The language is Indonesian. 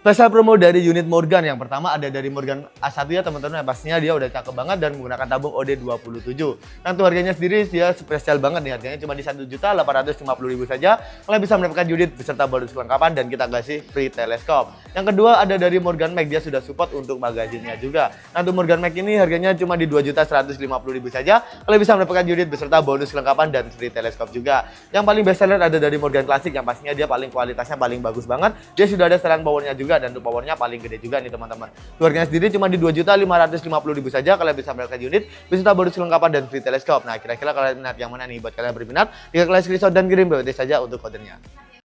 Spesial promo dari unit Morgan. Yang pertama ada dari Morgan A1 ya teman-teman. Pastinya dia udah cakep banget dan menggunakan tabung OD27. Untuk harganya sendiri dia spesial banget nih. Harganya cuma di 1.850.000 saja. Kalian bisa mendapatkan unit beserta bonus kelengkapan dan kita kasih free teleskop. Yang kedua ada dari Morgan Mag. Dia sudah support untuk magazinnya juga. Untuk Morgan Mag ini harganya cuma di 2.150.000 saja. Kalian bisa mendapatkan unit beserta bonus kelengkapan dan free teleskop juga. Yang paling best seller ada dari Morgan Classic, yang pastinya dia paling kualitasnya paling bagus banget. Dia sudah ada setelan powernya juga dan untuk powernya paling gede juga nih teman-teman. Harganya sendiri cuma di 2.550.000 saja. Kalian bisa mendapatkan unit beserta bonus kelengkapan dan free teleskop. Nah, kira-kira kalian minat yang mana nih? Buat kalian berminat, tinggal kalian screenshot dan kirim BWT saja untuk kodenya.